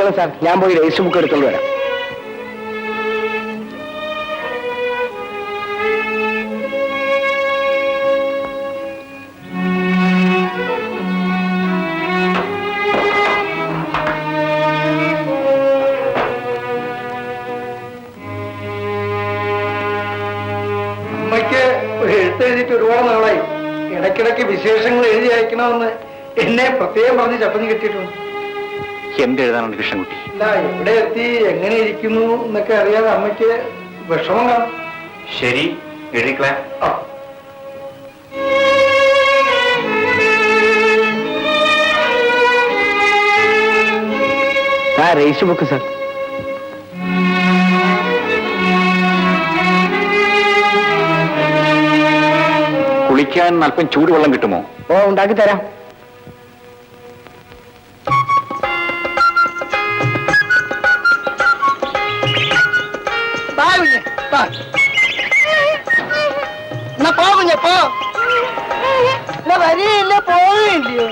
പൊയ്ക്കോളാം sir, ഞാൻ പോയി register book എടുത്തോണ്ട് വരാം. അമ്മയ്ക്ക് ഒരു എഴുത്തെഴുതിയിട്ട് ഒരുപാട് നാളായി. ഇടയ്ക്കിടയ്ക്ക് വിശേഷങ്ങൾ എഴുതി അയക്കണമെന്ന് എന്നെ പ്രത്യേകം പറഞ്ഞ് ചപ്പഞ്ഞ് കിട്ടിയിട്ടുണ്ട്. എന്ത് എഴുതാനുണ്ട് കൃഷ്ണൻകുട്ടി? ഇല്ല, എവിടെ എത്തി, എങ്ങനെ ഇരിക്കുന്നു എന്നൊക്കെ അറിയാതെ അമ്മയ്ക്ക് വിഷമം കാണും. ശരി, എഴുതിക്കളെ. Register book sir. കുളിക്കാൻ അല്പം ചൂടുവെള്ളം കിട്ടുമോ? ഓ, ഉണ്ടാക്കി തരാം. വരില്ല, പോവുകയില്ലയോ?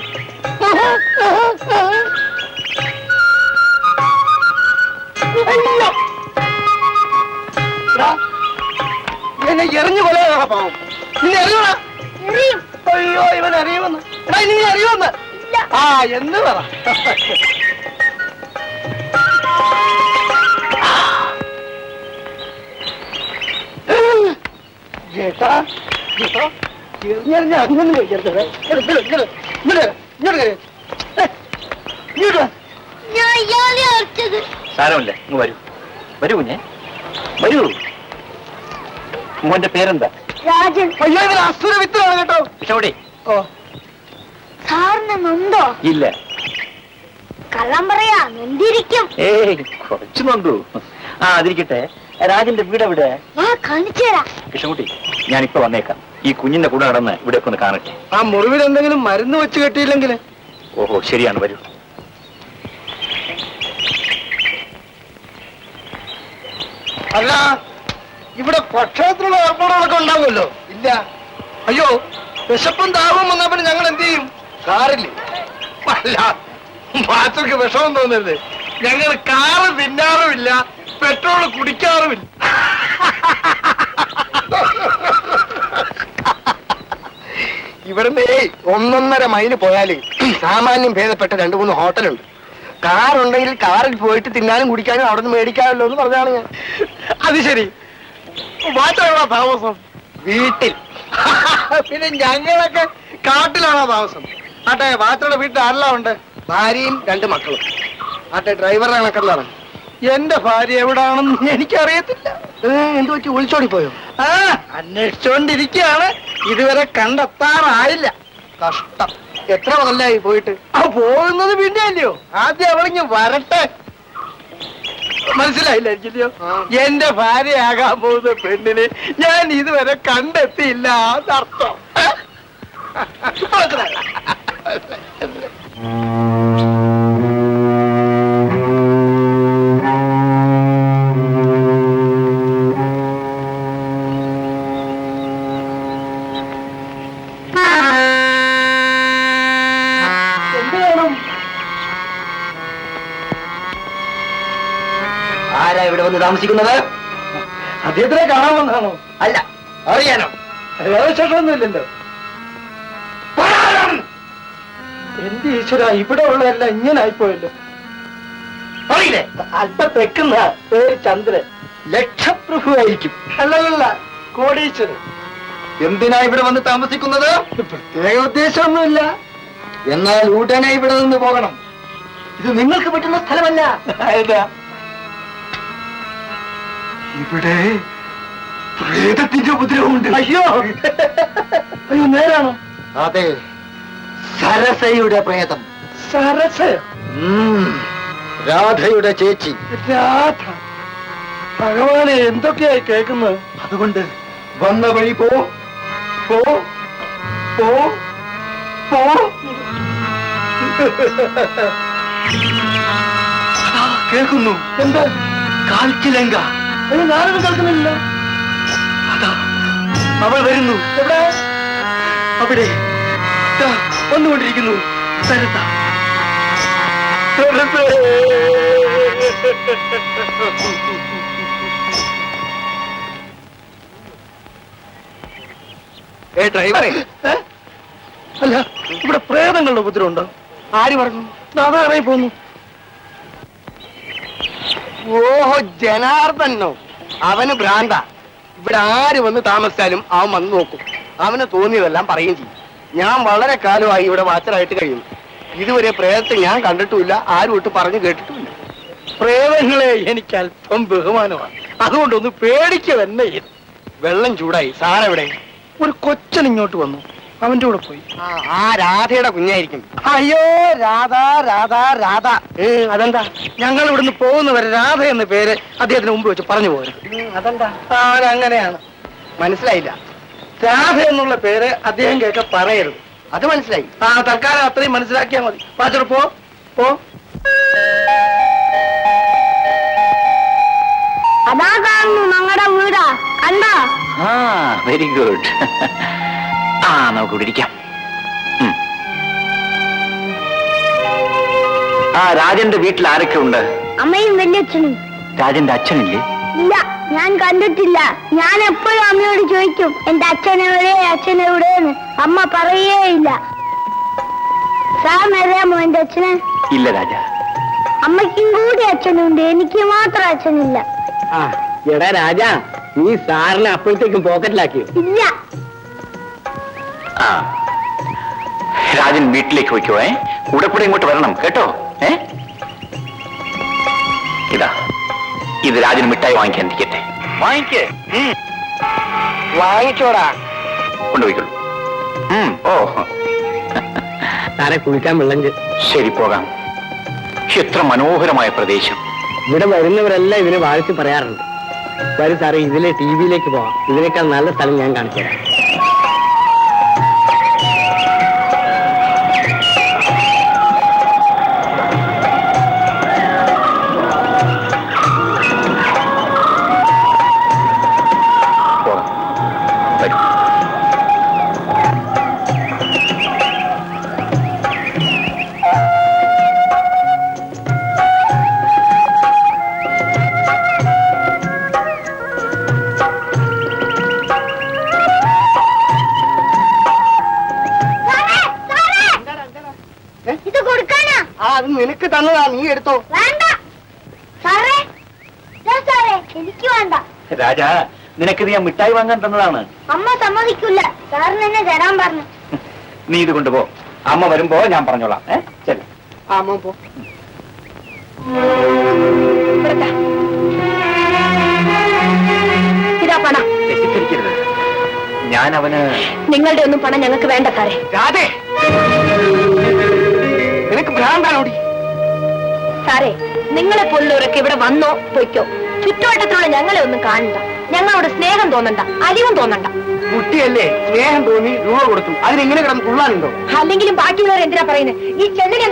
എന്നെ എറിഞ്ഞു കൊല്ലാനാ പാവം. നിന്നെ അറിയൂടാ? അയ്യോ, ഇവൻ അറിയുമെന്ന്. എടാ, നീ അറിയുമെന്ന്? ആ, എന്ന് പറ. ചേട്ടാ, ചേട്ടാ, എറിഞ്ഞെറിഞ്ഞ അങ്ങനെ കഴിക്കരുത്. സാരമില്ല, ഇങ്ങ് വരൂ. വരൂ കുഞ്ഞെ, വരൂ. മോന്റെ പേരെന്താ? രാജൻ. അയ്യോ, ഇവൻ അസുര വിത്താണ് കേട്ടോ. കൃഷ്ണകുട്ടി. ഓ, സാറിന് നൊന്തോ? ഇല്ല. കള്ളം പറയാ, നൊന്തിരിക്കും. ഏയ്, കുറച്ച് നൊന്തു. ആ, അതിരിക്കട്ടെ. രാജന്റെ വീട് എവിടെ? കാണിച്ചുതരാം. കൃഷ്ണകുട്ടി, ഞാനിപ്പോ വന്നേക്കാം. ഈ കുഞ്ഞിന്റെ കൂടെ നടന്ന് ഇവിടെ ഒന്ന് കാണട്ടെ. ആ മുറിവിൽ എന്തെങ്കിലും മരുന്ന് വെച്ച് കെട്ടിയില്ലെങ്കിൽ? ഓഹോ, ശരിയാണ്, വരൂ. അല്ല, ഇവിടെ ഭക്ഷണത്തിനുള്ള ഏർപ്പാടുകളൊക്കെ ഉണ്ടാവുമല്ലോ? ഇല്ല. അയ്യോ, വിശപ്പും ദാഹവും വന്നപ്പോൾ ഞങ്ങൾ എന്ത് ചെയ്യും? കാറില്ലേ? അല്ല, മാത്രക്ക് വിഷമം തോന്നരുത്. ഞങ്ങൾ കാറ് തിന്നാറുമില്ല, പെട്രോൾ കുടിക്കാറുമില്ല. ഇവിടുന്ന് 1.5 മൈല് പോയാല് സാമാന്യം ഭേദപ്പെട്ട 2-3 ഹോട്ടലുണ്ട്. കാറുണ്ടെങ്കിൽ കാറിൽ പോയിട്ട് തിന്നാനും കുടിക്കാനും അവിടെ നിന്ന് മേടിക്കാമല്ലോ എന്ന് പറഞ്ഞാണ് ഞാൻ. അത് ശരി. മാറ്റാണോ താമസം? വീട്ടിൽ. പിന്നെ ഞങ്ങളൊക്കെ കാട്ടിലാണോ താമസം? ആട്ടെ, വാറ്റയുടെ വീട്ടിൽ ആരെല്ലാം ഉണ്ട്? ഭാര്യയും 2 മക്കളും. ആട്ടെ, ഡ്രൈവറുടെ കണക്കെന്താണ്? എന്റെ ഭാര്യ എവിടാണെന്ന് എനിക്കറിയത്തില്ല. എന്തു പറ്റി, ഒളിച്ചോടി പോയോ? ആ, അന്വേഷിച്ചോണ്ടിരിക്കുകയാണ്. ഇതുവരെ കണ്ടെത്താറായില്ല. കഷ്ടം. എത്ര കൊല്ലായി പോയിട്ട്? ആ, പോകുന്നത് പിന്നെ അല്ലയോ. ആദ്യം അവളിങ്ങ് വരട്ടെ. മനസ്സിലായില്ലായിരിക്കില്ലയോ? എന്റെ ഭാര്യയാകാൻ പോകുന്ന പെണ്ണിനെ ഞാൻ ഇതുവരെ കണ്ടെത്തിയില്ല എന്നർത്ഥം. ആരാ ഇവിടെ വന്ന് താമസിക്കുന്നത്? അദ്ദേഹത്തിനെ കാണാൻ വന്നതാണോ? അല്ല, അറിയാനോ? ശേഷമൊന്നുമില്ലല്ലോ. എന്ത് ഈശ്വര, ഇവിടെ ഉള്ളതല്ല ഇങ്ങനെ ആയിപ്പോയല്ലോ. അറിയില്ലേ? അല്പ തെക്കുന്ന പേര് ചന്ദ്രൻ. ലക്ഷപ്രഭു ആയിരിക്കും. അല്ലല്ല, കോടീശ്വരൻ. എന്തിനാ ഇവിടെ വന്ന് താമസിക്കുന്നത്? പ്രത്യേക ഉദ്ദേശമൊന്നുമില്ല. എന്നാൽ ഉടനെ ഇവിടെ നിന്ന് പോകണം. ഇത് നിങ്ങൾക്ക് പറ്റുന്ന സ്ഥലമല്ല. ഏതാ? ഇവിടെ പ്രേതത്തിന്റെ ഉപദ്രവമുണ്ട്. അയ്യോ, അയ്യോ, നേരാണോ? അതെ, സരസയുടെ പ്രേതം. സരസയോ? രാധയുടെ ചേച്ചി. രാധ? ഭഗവാനെ, എന്തൊക്കെയായി കേൾക്കുന്നത്. അതുകൊണ്ട് വന്ന വഴി പോ പോ പോ പോ. കേൾക്കുന്നു. എന്താ? കാൽച്ചിലങ്ക. ഞാനൊന്നും കേൾക്കുന്നില്ല. അതാ അവൾ വരുന്നു. എവിടെ? അവിടെ വന്നുകൊണ്ടിരിക്കുന്നു. സരസ. ഡ്രൈവറെ, അല്ല ഇവിടെ പ്രേതങ്ങളുടെ ഉപദ്രവമുണ്ടോ? ആര് പറഞ്ഞു? അതാ ഇറങ്ങി പോന്നു. ഓഹോ, ജനാർദ്ദനോ? അവന് ഭ്രാന്ത. ഇവിടെ ആര് വന്ന് താമസിച്ചാലും അവൻ വന്ന് നോക്കും. അവന് തോന്നിയതെല്ലാം പറയുകയും ചെയ്യും. ഞാൻ വളരെ കാലമായി ഇവിടെ വാച്ചറായിട്ട് കഴിയുന്നു. ഇതുവരെ പ്രേതത്തെ ഞാൻ കണ്ടിട്ടുമില്ല, ആരും ഒട്ട് പറഞ്ഞു കേട്ടിട്ടുമില്ല. പ്രേതങ്ങളെ എനിക്ക് അല്പം ബഹുമാനമാണ്, അതുകൊണ്ടൊന്ന് പേടിക്കുക തന്നെ. വെള്ളം ചൂടായി. സാറെവിടെ? ഒരു കൊച്ചൻ ഇങ്ങോട്ട് വന്നു, അവന്റെ കൂടെ പോയി. ആ രാധയുടെ കുഞ്ഞായിരിക്കും. അയ്യോ, രാധ രാധ രാധ. അതെന്താ? ഞങ്ങൾ ഇവിടുന്ന് പോകുന്നവരെ രാധ എന്ന പേര് അദ്ദേഹത്തിന് മുമ്പ് വെച്ച് പറഞ്ഞു പോരും. അതെന്താ? അവനങ്ങനെയാണ്. മനസ്സിലായില്ല. രാധ എന്നുള്ള പേര് അദ്ദേഹം കേൾക്ക പറയരുത്. അത് മനസ്സിലായി. തൽക്കാലം അത്രയും മനസ്സിലാക്കിയാൽ മതി. പാച്ചോട് പോ പോ. അതാ കാണുന്നു ഞങ്ങളുടെ വീടാ, കണ്ടോ? Very good. നമുക്ക് ഇവിടെ ഇരിക്കാം. രാജന്റെ വീട്ടിൽ ആരൊക്കെ ഉണ്ട്? അമ്മയും വല്യച്ഛനും. രാജന്റെ അച്ഛനില്ലേ? ഇല്ല, ഞാൻ കണ്ടിട്ടില്ല. ഞാൻ എപ്പോഴും അമ്മയോട് ചോദിക്കും, എന്റെ അച്ഛനെവിടെ അച്ഛനെവിടെയെന്ന്. അമ്മ പറയേ ഇല്ല. സാറിന് അറിയാമോ എന്റെ അച്ഛനെ? ഇല്ല രാജ. അമ്മയ്ക്കും കൂടി അച്ഛനുണ്ട്, എനിക്ക് മാത്രം അച്ഛനില്ല. എടാ രാജ, നീ സാറിനെ അപ്പോഴത്തേക്കും പോക്കറ്റിലാക്കിയോ? ഇല്ല. രാജൻ വീട്ടിലേക്ക് പോയിക്കോ. കൂടെ കൂടെ ഇങ്ങോട്ട് വരണം കേട്ടോ. ഇതാ, ഇത് രാജന് മിഠായി വാങ്ങിക്കാൻ ഇരിക്കട്ടെ. വാങ്ങിക്കേ. വാങ്ങിച്ചോടാ. കൊണ്ടുപോയിക്കോളൂ. ഓ സാറെ, കുളിക്കാൻ വെള്ളം. ശരി, പോകാം. എത്ര മനോഹരമായ പ്രദേശം. ഇവിടെ വരുന്നവരെല്ലാം ഇതിനെ വാഴ്ത്തി പറയാറുണ്ട്. വരും സാറേ, ഇതിലെ ടിവിയിലേക്ക് പോവാം. ഇതിനേക്കാൾ നല്ല സ്ഥലം ഞാൻ കാണിച്ചു തരാം. പോകാം. വരൂ. ഇത് കൊടുക്കാനാ? അത് നിനക്ക് തന്നതാ, നീ എടുത്തോ. വേണ്ട സാറേ, സാറേ എനിക്ക് വേണ്ട. രാജ, നിനക്ക് ഞാൻ മിഠായി വാങ്ങാൻ തന്നതാണ്. അമ്മ സമ്മതിക്കില്ല, സാറിന് എന്നെ തരാൻ പറഞ്ഞു. നീ ഇത് കൊണ്ടുപോ. അമ്മ വരുമ്പോ ഞാൻ പറഞ്ഞോളാം. ശരി. അമ്മ പോ. ഇതാ പണം. തെറ്റിദ്ധരിക്കരുത്. ഞാൻ അവന് നിങ്ങളുടെ ഒന്നും പണം ഞങ്ങൾക്ക് വേണ്ട സാറേ. രാധേ, നിനക്ക് ഭ്രാന്താണോടി? സാറേ, നിങ്ങളെ പോലുള്ളവരൊക്കെ ഇവിടെ വന്നോ പൊയ്ക്കോ. ചുറ്റുവട്ടത്തിലുള്ള ഞങ്ങളെ ഒന്നും കാണണ്ട. ഞങ്ങളോട് സ്നേഹം തോന്നണ്ട, അലിവും തോന്നണ്ട. കുട്ടിയല്ലേ, സ്നേഹം തോന്നി രൂപ കൊടുത്തു. അതിനെങ്ങനെ കിടന്ന് തുള്ളാനുണ്ടോ? അല്ലെങ്കിലും ബാക്കിയുള്ളവർ എന്തിനാ പറയുന്നത്? ഈ ചെല്ലിനെ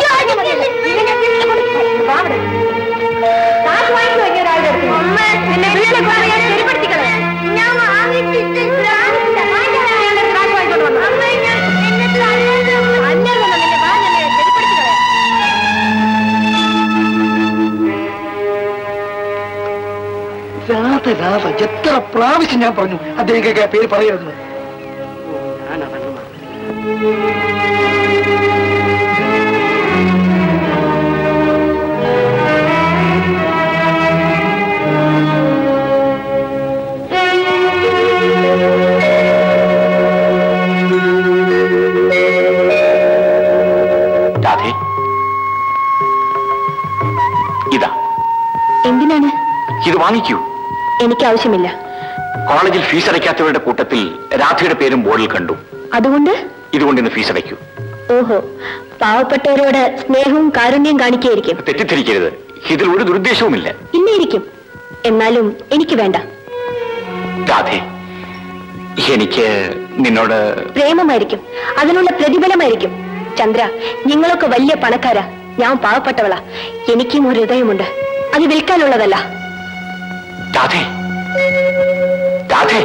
രാധ രാധ, എത്ര പ്രാവശ്യം ഞാൻ പറഞ്ഞു അദ്ദേഹം കേൾക്കാൻ പേര് പറയരുത്. രാധേ, ഇതാ. എന്തിനാണ്? ഇത് വാങ്ങിക്കൂ. എനിക്ക് ആവശ്യമില്ല. കോളേജിൽ ഫീസ് അടയ്ക്കാത്തവരുടെ കൂട്ടത്തിൽ രാധയുടെ പേരും ബോർഡിൽ കണ്ടു. അതുകൊണ്ട് ഇതുകൊണ്ട് ഇന്ന് ഫീസ് അടയ്ക്കൂ. ഓഹോ, പാവപ്പെട്ടവരോട് സ്നേഹവും കാരുണ്യം കാണിക്കായിരിക്കും. തെറ്റിദ്ധരിക്കരുത്, ഇതിൽ ഒരു ദുരുദ്ദേശവുമില്ല. ഇല്ലായിരിക്കും, എന്നാലും എനിക്ക് വേണ്ട. രാധേ, എനിക്ക് നിന്നോട് പ്രേമമായിരിക്കും, അതിനുള്ള പ്രതിഫലമായിരിക്കും. ചന്ദ്ര, നിങ്ങളൊക്കെ വലിയ പണക്കാരാ, ഞാൻ പാവപ്പെട്ടവളാ. എനിക്കും ഒരു ഹൃദയമുണ്ട്, അത് വിൽക്കാനുള്ളതല്ല. രാധേ, രാധേ.